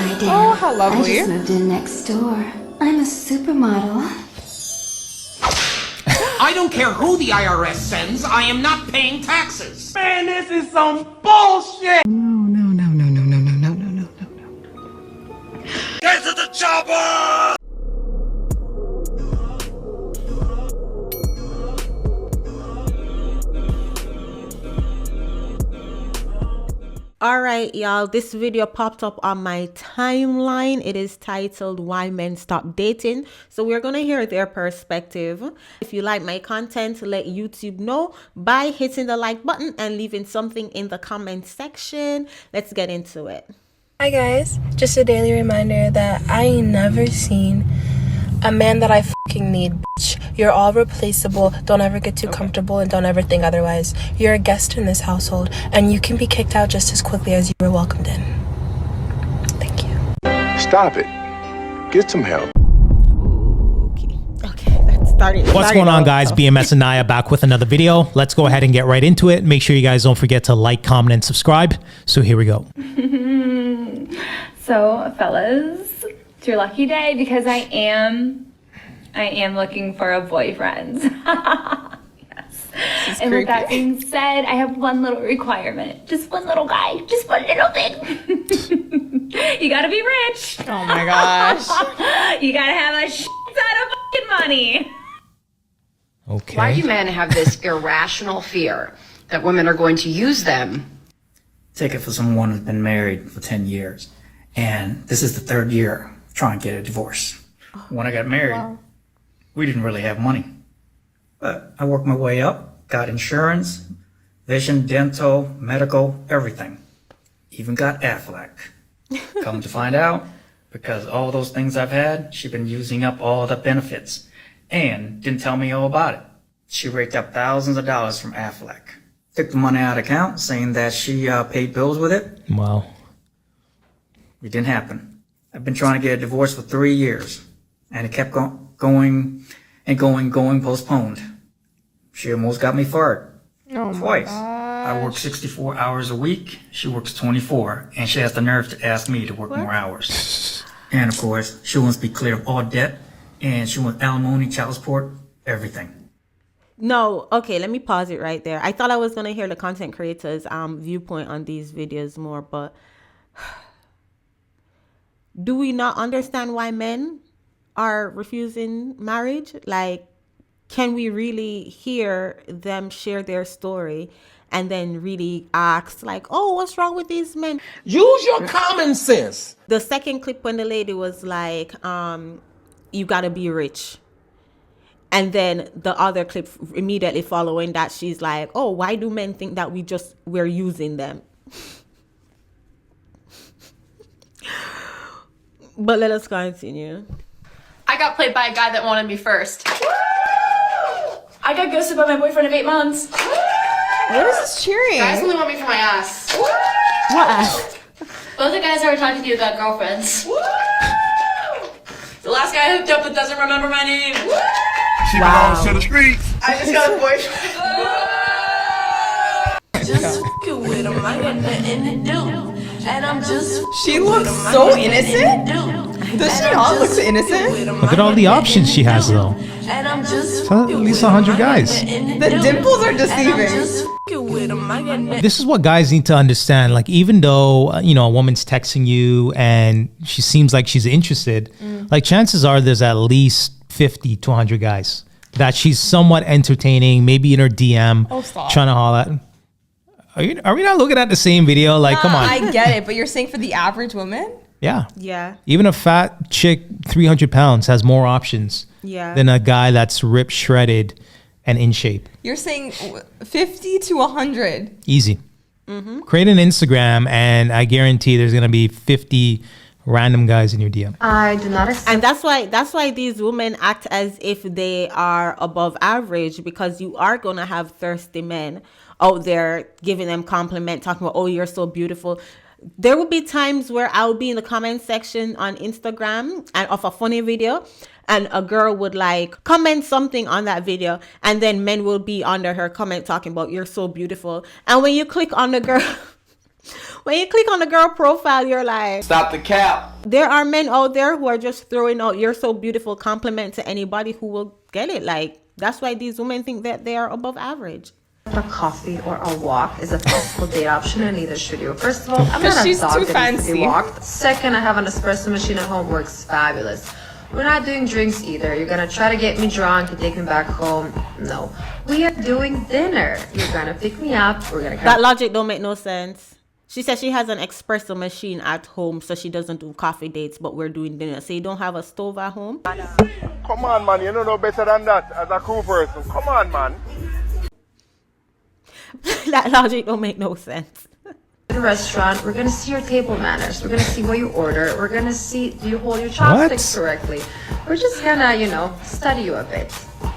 Hi, Dan. Oh, how lovely. I just moved in next door. I'm a supermodel. I don't care who the IRS sends. I am not paying taxes. Man, this is some bullshit! No. Get to the chopper! All right, y'all, this video popped up on my timeline. It is titled Why Men Stop Dating. So we're going to hear their perspective. If you like my content, let YouTube know by hitting the like button and leaving something in the comment section. Let's get into it. Hi guys, just a daily reminder that I ain't never seen a man that I fucking need, bitch. You're all replaceable. Don't ever get too comfortable and don't ever think otherwise. You're a guest in this household and you can be kicked out just as quickly as you were welcomed in. Thank you. Stop it. Get some help. Okay, let's start it. What's going on, guys? BMS and Naya back with another video. Let's go ahead and get right into it. Make sure you guys don't forget to like, comment, and subscribe. So here we go. So, fellas, it's your lucky day because I am looking for a boyfriend. Yes. And with that being said, I have one little requirement. Just one little guy. Just one little thing. You gotta be rich. Oh my gosh. You gotta have a shit ton of fucking money. Okay. Why do men have this irrational fear that women are going to use them? Take it for someone who's been married for 10 years. And this is the third year trying to get a divorce. When I got married, we didn't really have money. But I worked my way up, got insurance, vision, dental, medical, everything. Even got Affleck. Come to find out, because all those things I've had, she's been using up all the benefits and didn't tell me all about it. She raked up thousands of dollars from Affleck. Took the money out of account saying that she paid bills with it. Wow. It didn't happen. I've been trying to get a divorce for 3 years, and it kept going, postponed. She almost got me fired. Twice. I work 64 hours a week. She works 24, and she has the nerve to ask me to work more hours. And of course, she wants to be clear of all debt, and she wants alimony, child support, everything. No, okay, let me pause it right there. I thought I was going to hear the content creators' viewpoint on these videos more, but do we not understand why men are refusing marriage? Like, can we really hear them share their story and then really ask, like, oh, what's wrong with these men? Use your common sense. The second clip when the lady was like, you gotta be rich. And then the other clip immediately following that, she's like, oh, why do men think that we're using them? But let us continue. I got played by a guy that wanted me first. I got ghosted by my boyfriend of 8 months. What is this cheering? Guys only want me for my ass. What ass? Both the guys I were talking to got girlfriends. The last guy I hooked up with doesn't remember my name. She belongs to the streets. I just got a boyfriend. Just fucking with him, I got nothing to do. And I'm just She looks so innocent. Does she not look innocent? Look at all the options she has, though. and I'm just At least 100 guys. The dimples are deceiving. This is what guys need to understand. Like, even though, a woman's texting you and she seems like she's interested, like, chances are there's at least 50 to 100 guys that she's somewhat entertaining, maybe in her DM, trying to holler at. Are we not looking at the same video? Like, come on. I get it, but you're saying for the average woman? Yeah. Yeah. Even a fat chick, 300 pounds, has more options than a guy that's ripped, shredded, and in shape. You're saying 50 to 100. Easy. Create an Instagram, and I guarantee there's going to be 50 random guys in your DM. I do not accept. And that's why these women act as if they are above average, because you are going to have thirsty men out there giving them compliment, talking about, oh, you're so beautiful. There will be times where I'll be in the comment section on Instagram and of a funny video, and a girl would like comment something on that video, and then men will be under her comment talking about, you're so beautiful. And when you click on the girl When you click on the girl profile, you're like, Stop the cap. there are men out there who are just throwing out "you're so beautiful" compliment to anybody who will get it. Like, that's why these women think that they are above average. A coffee or a walk is a possible date option, and neither should you. First of all, I'm not a She's dog too that needs to be fancy. walked. Second, I have an espresso machine at home, works fabulous. We're not doing drinks either. You're gonna try to get me drunk and take me back home. No, we are doing dinner. You're gonna pick me up. We're gonna That logic don't make no sense. She says she has an espresso machine at home, so she doesn't do coffee dates, but we're doing dinner. So you don't have a stove at home? Come on, man. You don't know better than that as a cool person. Come on, man. That logic don't make no sense. At a restaurant, we're gonna see your table manners. We're gonna see what you order. We're gonna see, do you hold your chopsticks correctly? We're just gonna, study you a bit.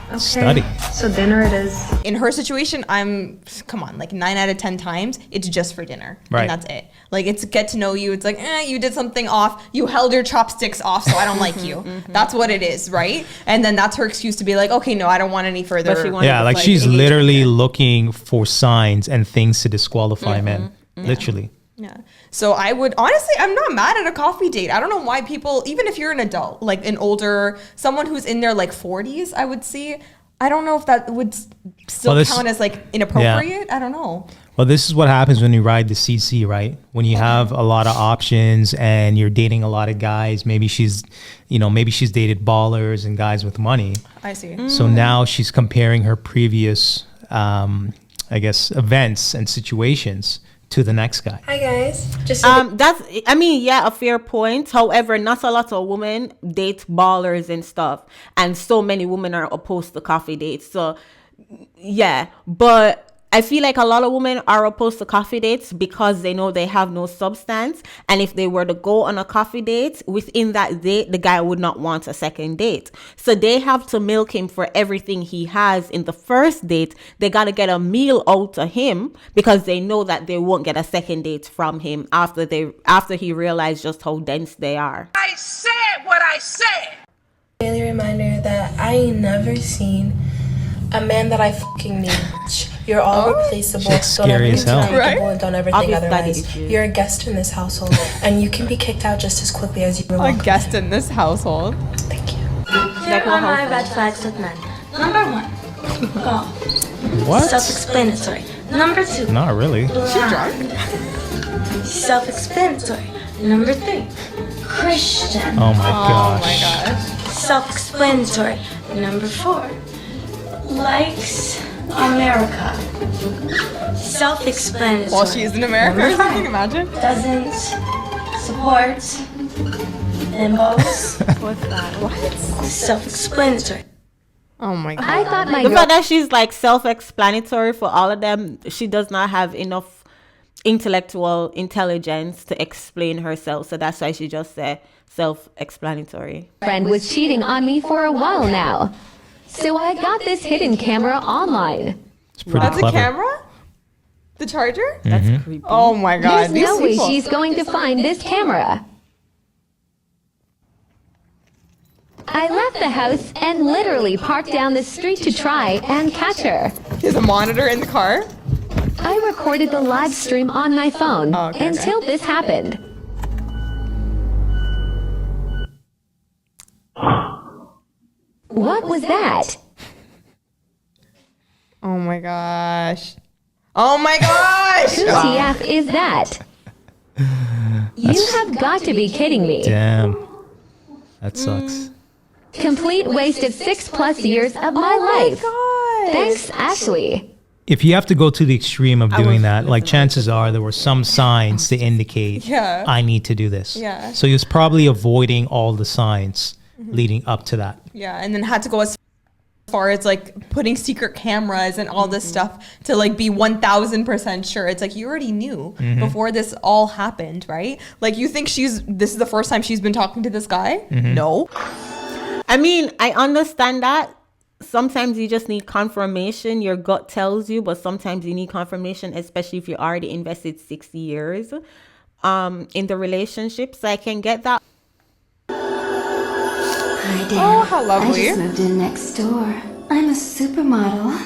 Okay? Study. So dinner it is. In her situation, come on, like 9 out of 10 times, it's just for dinner. Right. And that's it. Like, it's get to know you. It's like, you did something off. You held your chopsticks off, so I don't like you. That's what it is, right? And then that's her excuse to be like, okay, no, I don't want any further. Yeah, like she's literally looking for signs and things to disqualify men. Literally. Yeah. So I would, honestly, I'm not mad at a coffee date. I don't know why people, even if you're an adult, like an older, someone who's in their like 40s, I would see, I don't know if that would still count as like inappropriate. I don't know. Well, this is what happens when you ride the CC, right? When you have a lot of options and you're dating a lot of guys, maybe she's dated ballers and guys with money. I see. So now she's comparing her previous, events and situations to the next guy. Hi guys. A fair point. However, not a lot of women date ballers and stuff, and so many women are opposed to coffee dates. So yeah, but I feel like a lot of women are opposed to coffee dates because they know they have no substance, and if they were to go on a coffee date, within that date the guy would not want a second date. So they have to milk him for everything he has in the first date. They got to get a meal out of him because they know that they won't get a second date from him after he realized just how dense they are. I said what I said. Daily reminder that I ain't never seen a man that I fucking need. You're all replaceable. Shit's Don't ever scary get as hell. too comfortable and don't ever think Obvious daddy otherwise. issues. You're a guest in this household, and you can be kicked out just as quickly as you were A welcome. guest in this household. Thank you. Like Here are my red flags with men. Number 1, What? self-explanatory. Number 2, Not really. self-explanatory. Number 3, Christian. Oh my gosh. Self-explanatory. Number 4, likes America. Self-explanatory. Well, she's in America or Number something, 5, imagine. doesn't support bimbos. What's that? What? Self-explanatory. Oh my god. I thought my The fact that she's like self-explanatory for all of them, she does not have enough intellectual intelligence to explain herself. So that's why she just said self-explanatory. Friend was cheating on me for a while now. So I got this hidden camera online. It's pretty That's clever. a camera? The charger? That's creepy. Oh my god. There's These no way people. she's going to find this camera. I left the house and literally parked down the street to try and catch her. There's a monitor in the car? I recorded the live stream on my phone until this happened. What was that? Oh my gosh. Oh my gosh! Who TF is that? You have got to be kidding me. Damn. That sucks. Complete waste of 6+ years of my life. Thanks, Ashley. If you have to go to the extreme of doing that, like chances are there were some signs to indicate Yeah. I need to do this. Yeah. So he was probably avoiding all the signs leading up to that. Yeah, and then had to go as far as like putting secret cameras and all this stuff to like be 1000% sure. It's like you already knew before this all happened, right? Like you think this is the first time she's been talking to this guy? No. I mean, I understand that. Sometimes you just need confirmation. Your gut tells you, but sometimes you need confirmation, especially if you already invested 6 years in the relationship. So I can get that. Hi, Dan. Oh, how lovely. I just moved in next door. I'm a supermodel.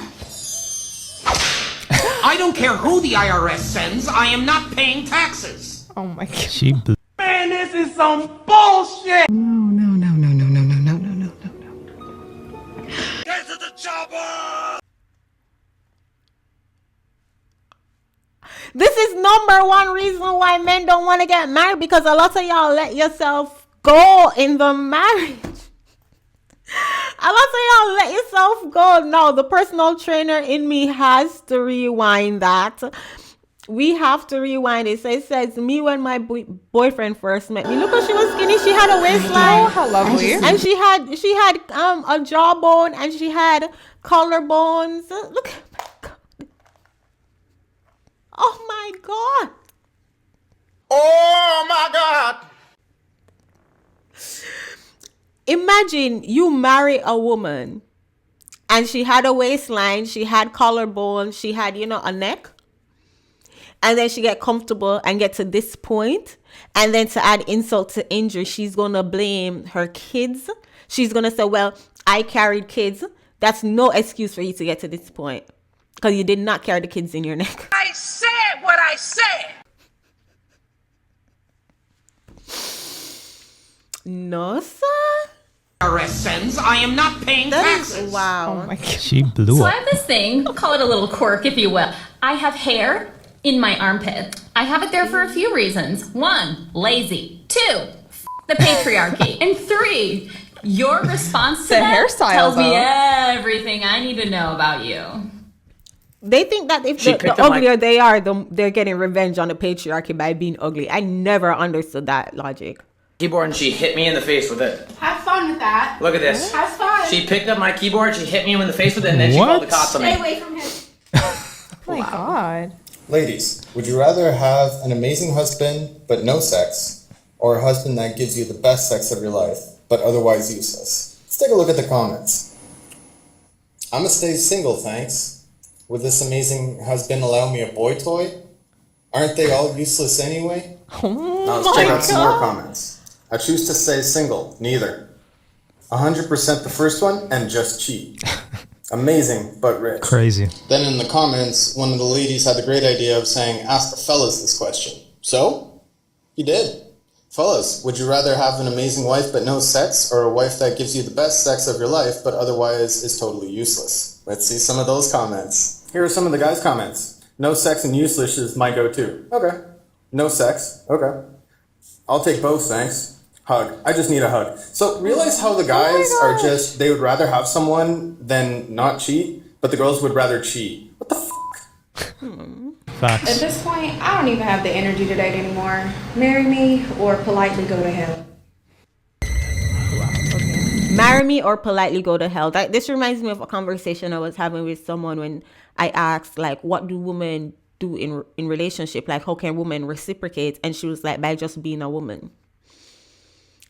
I don't care who the IRS sends. I am not paying taxes. Oh my god. She blew. Man, this is some bullshit. No. Get to the chopper. This is number one reason why men don't want to get married, because a lot of y'all let yourself go in the marriage. A lot of y'all let yourself go. No, the personal trainer in me has to rewind that. We have to rewind it. So it says, me when my boyfriend first met me. Look how she was skinny. She had a waistline. Oh, how lovely. And she had a jawbone, and she had collarbones. Look. Oh my God. Oh my God. Imagine you marry a woman and she had a waistline, she had collarbone, she had, a neck. And then she get comfortable and get to this point. And then to add insult to injury, she's going to blame her kids. She's going to say, well, I carried kids. That's no excuse for you to get to this point, because you did not carry the kids in your neck. I said what I said. No, sir. IRS sends. I am not paying taxes. Wow. Oh my god. She blew So I up. have this thing, I'll call it a little quirk, if you will. I have hair in my armpit. I have it there for a few reasons. 1, lazy. 2, the patriarchy. And 3, your response to The that hairstyle, tells me though. everything I need to know about you. They think that if the uglier they are, they're getting revenge on the patriarchy by being ugly. I never understood that logic. Keyboard and she hit me in the face with it. Have fun with that. Look at this. Have fun. She picked up my keyboard, she hit me in the face with it, and then she called the cops on me. Stay away from him. Oh my god. Ladies, would you rather have an amazing husband but no sex, or a husband that gives you the best sex of your life but otherwise useless? Let's take a look at the comments. I'ma stay single, thanks. Would this amazing husband allow me a boy toy? Aren't they all useless anyway? Now let's check out some more comments. I choose to stay single, neither. 100% the first one, and just cheat. Amazing, but rich. Crazy. Then in the comments, one of the ladies had the great idea of saying, ask the fellas this question. So, he did. Fellas, would you rather have an amazing wife but no sex, or a wife that gives you the best sex of your life but otherwise is totally useless? Let's see some of those comments. Here are some of the guys' comments. No sex and useless is my go-to. Okay. No sex. Okay. I'll take both, thanks. Hug. I just need a hug. So realize how the guys are just, they would rather have someone than not cheat, but the girls would rather cheat. What the fuck? Facts. At this point, I don't even have the energy to date anymore. Marry me or politely go to hell. Marry me or politely go to hell. This reminds me of a conversation I was having with someone when I asked, like, what do women do in relationship? Like, how can women reciprocate? And she was like, by just being a woman.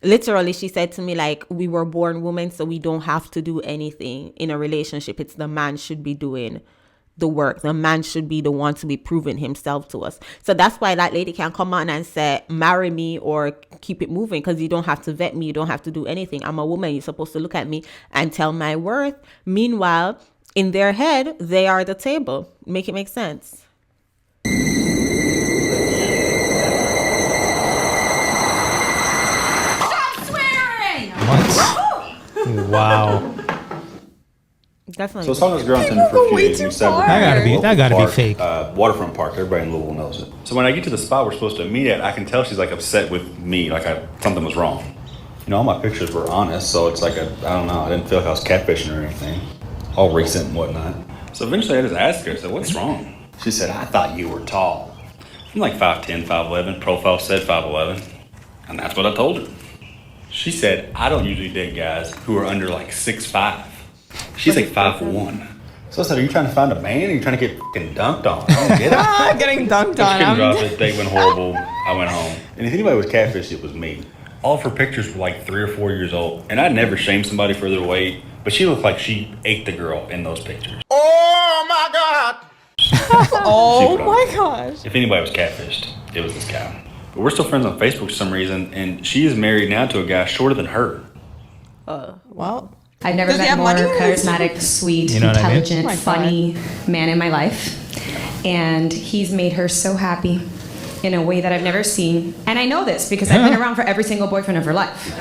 Literally, she said to me, like, we were born women, so we don't have to do anything in a relationship. It's the man should be doing the work. The man should be the one to be proving himself to us. So that's why that lady can come on and say, marry me or keep it moving, because you don't have to vet me. You don't have to do anything. I'm a woman. You're supposed to look at me and tell my worth. Meanwhile, in their head, they are the table. Make it make sense. What? Wow. Definitely. So I was talking to this girl on Tinder for a few days. And we said That gotta be fake. Waterfront park. Everybody in Louisville knows it. So when I get to the spot we're supposed to meet at, I can tell she's like upset with me, like something was wrong. You know, all my pictures were honest, so it's like I don't know. I didn't feel like I was catfishing or anything, all recent and whatnot. So eventually I just asked her, I said, "What's wrong?" She said, "I thought you were tall." I'm like 5'10", 5'11". Profile said 5'11", and that's what I told her. She said, "I don't usually date guys who are under like 6'5". She's like 5'1". So I said, "Are you trying to find a man? Or are you trying to get fucking dunked on?" I don't get it. Getting dunked She on. couldn't drop it. Date went horrible. I went home. And if anybody was catfish, it was me. All of her pictures were like 3 or 4 years old. And I'd never shamed somebody for their weight, but she looked like she ate the girl in those pictures. Oh my God! Oh my gosh. If anybody was catfished, it was this guy. But we're still friends on Facebook for some reason, and she is married now to a guy shorter than her. Well, I've never Does he met have a more money? charismatic, sweet, You know what I mean? intelligent, Oh my funny man in my life. And he's made her so happy in a way that I've never seen. And I know this because I've been around for every single boyfriend of her life.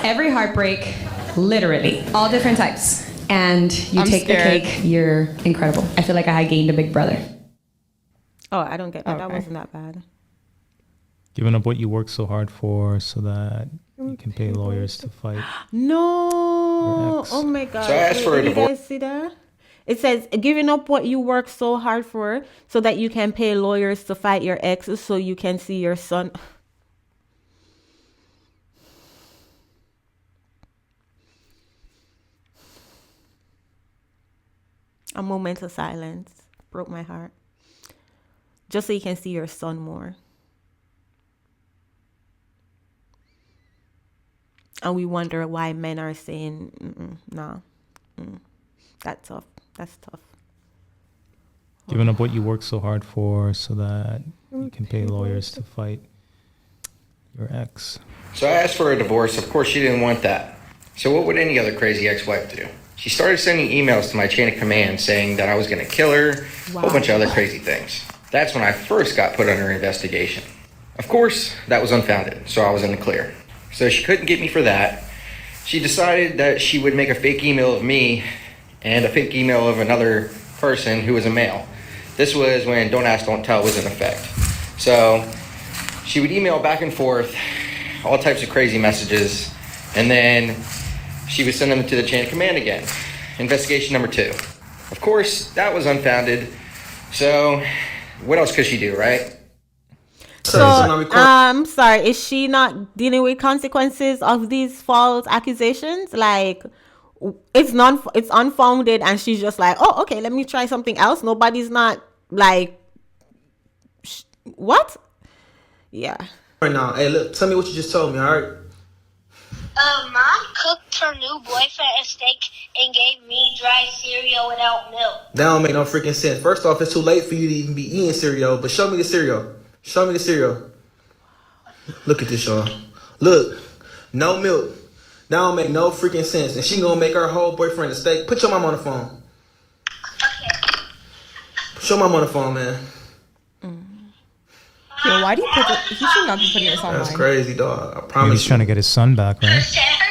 Every heartbreak, literally, all different types. And you I'm take scared. the cake, you're incredible. I feel like I had gained a big brother. Oh, I don't get that. That Okay. wasn't that bad. Giving up what you work so hard for so that you can pay lawyers to fight. No. Your ex. Oh my God. So I asked for a Did you divorce. guys see that? It says giving up what you work so hard for so that you can pay lawyers to fight your exes so you can see your son. A moment of silence broke my heart. Just so you can see your son more. And we wonder why men are saying, no. That's tough. That's tough. Giving up what you work so hard for so that you can pay lawyers to fight your ex. So I asked for a divorce. Of course, she didn't want that. So what would any other crazy ex-wife do? She started sending emails to my chain of command saying that I was going to kill her, a whole bunch of other crazy things. That's when I first got put under investigation. Of course, that was unfounded, so I was in the clear. So she couldn't get me for that. She decided that she would make a fake email of me and a fake email of another person who was a male. This was when Don't Ask, Don't Tell was in effect. So she would email back and forth all types of crazy messages, and then she would send them to the chain of command again. Investigation number 2. Of course, that was unfounded. So what else could she do, right? So, I'm sorry, is she not dealing with consequences of these false accusations? Like, it's unfounded, and she's just like, oh, okay, let me try something else. Nobody's not like, what? Yeah. Right now, hey, look, tell me what you just told me, all right? Mom cooked her new boyfriend a steak and gave me dry cereal without milk. That don't make no freaking sense. First off, it's too late for you to even be eating cereal, but show me the cereal. Show me the cereal. Look at this, y'all. Look, no milk. That don't make no freaking sense. And she gonna make her whole boyfriend a steak. Put your mom on the phone. Okay. Show mom on the phone, man. Yo, why do you put this? He should not be putting this online. That's crazy, dog. I Maybe promise he's trying to get his son back, right?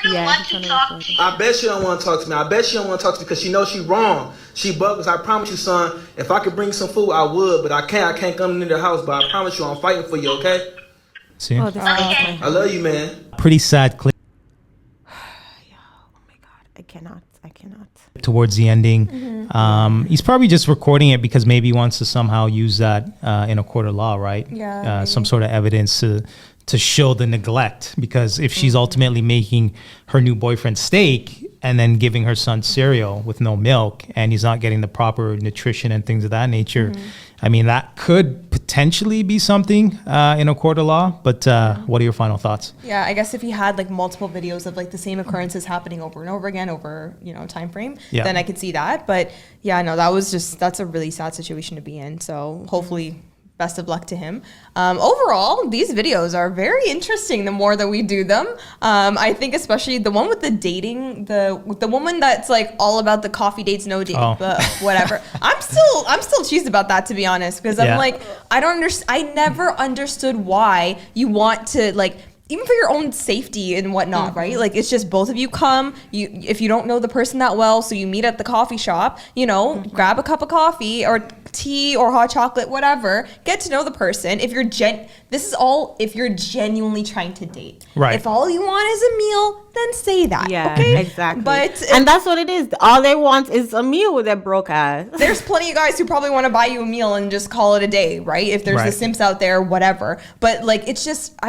Yeah, I bet she don't want to talk to me. I bet she don't want to talk to me because she knows she wrong. She bugged us. I promise you, son. If I could bring some food, I would, but I can't. I can't come into the house. But I promise you, I'm fighting for you. Okay? See? I love you, man. Pretty sad clip I cannot. towards the ending. Mm-hmm. He's probably just recording it because maybe he wants to somehow use that in a court of law, right? Yeah, Some sort of evidence to show the neglect, because if she's Mm-hmm. ultimately making her new boyfriend steak and then giving her son cereal with no milk, and he's not getting the proper nutrition and things of that nature, Mm-hmm. I mean, that could potentially be something in a court of law. But what are your final thoughts? Yeah, I guess if he had like multiple videos of like the same occurrences happening over and over again over, time frame, Yeah. then I could see that. But yeah, no, that's a really sad situation to be in. So hopefully best of luck to him. Overall, these videos are very interesting the more that we do them. I think especially the one with the dating, the woman that's like all about the coffee dates, no date, whatever. I'm still cheesed about that, to be honest, because I'm like, I don't understand. I never understood why you want to like, even for your own safety and whatnot, right? Like, it's just both of you come, if you don't know the person that well, so you meet at the coffee shop, grab a cup of coffee or tea or hot chocolate, whatever, get to know the person. If you're if you're genuinely trying to date. Right. If all you want is a meal, then say that. Yeah, okay? exactly. And that's what it is. All they want is a meal with their broke ass. There's plenty of guys who probably want to buy you a meal and just call it a day, right? If there's the simps out there, whatever. But like, I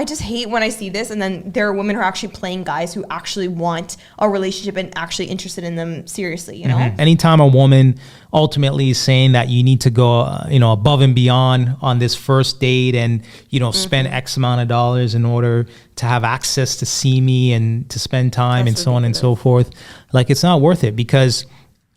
just hate when I see this, and then there are women who are actually playing guys who actually want a relationship and actually interested in them seriously, you know? Mm-hmm. Anytime a woman ultimately is saying that you need to go, above and beyond on this first date and, spend X amount of dollars in order to have access to see me and to spend time and so on and so forth, like, it's not worth it, because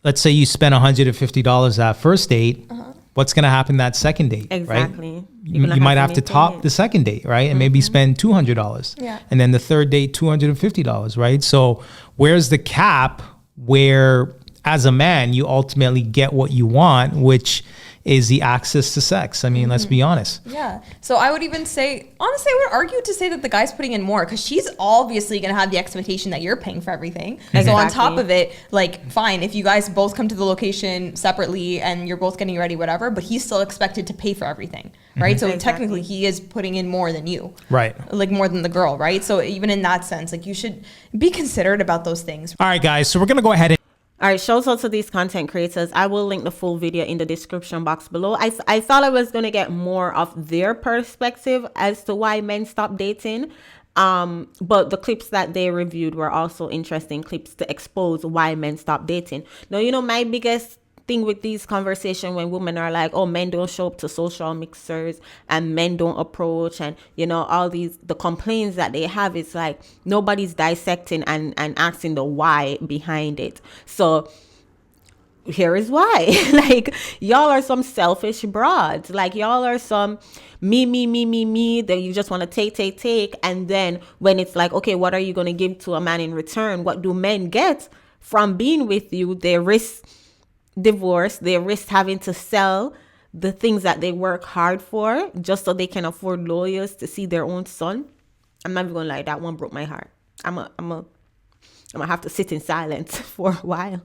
let's say you spend $150 that first date, what's going to happen that second date, Exactly. right? You might have to top the second date, right? And maybe spend $200. Yeah. And then the third date, $250, right? So where's the cap where as a man, you ultimately get what you want, which is the access to sex? I mean, let's be honest. Yeah. So I would even say, honestly, I would argue to say that the guy's putting in more because she's obviously going to have the expectation that you're paying for everything. Exactly. So on top of it, like, fine, if you guys both come to the location separately and you're both getting ready, whatever, but he's still expected to pay for everything, right? So technically he is putting in more than you. Right. Like more than the girl, right? So even in that sense, like you should be considerate about those things. All right, guys. So we're going to go ahead and all right, shout out to these content creators. I will link the full video in the description box below. I thought I was going to get more of their perspective as to why men stop dating. But the clips that they reviewed were also interesting clips to expose why men stop dating. Now, you know, my biggest thing with these conversations when women are like, oh, men don't show up to social mixers and men don't approach, and you know, all these, the complaints that they have, is like nobody's dissecting and asking the why behind it. So here is why. Like, y'all are some selfish broads. Like, y'all are some me that you just want to take, and then when it's like, okay, what are you going to give to a man in return? What do men get from being with you? They risk divorce, they risk having to sell the things that they work hard for just so they can afford lawyers to see their own son. I'm not even gonna lie, that one broke my heart. I'm gonna have to sit in silence for a while.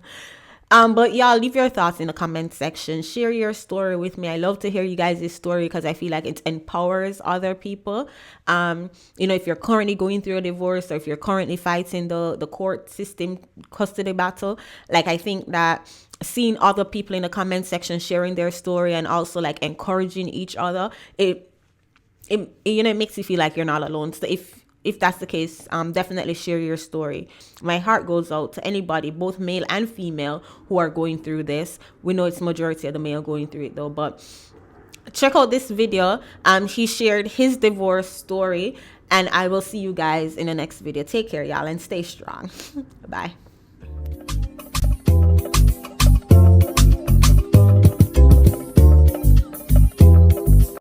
But y'all, leave your thoughts in the comment section. Share your story with me. I love to hear you guys' story because I feel like it empowers other people. You know, if you're currently going through a divorce or if you're currently fighting the court system custody battle, like, I think that seeing other people in the comment section sharing their story and also like encouraging each other, it you know, it makes you feel like you're not alone. So if that's the case, definitely share your story. My heart goes out to anybody, both male and female, who are going through this. We know it's majority of the male going through it though, but check out this video. He shared his divorce story, and I will see you guys in the next video. Take care, y'all, and stay strong. Bye.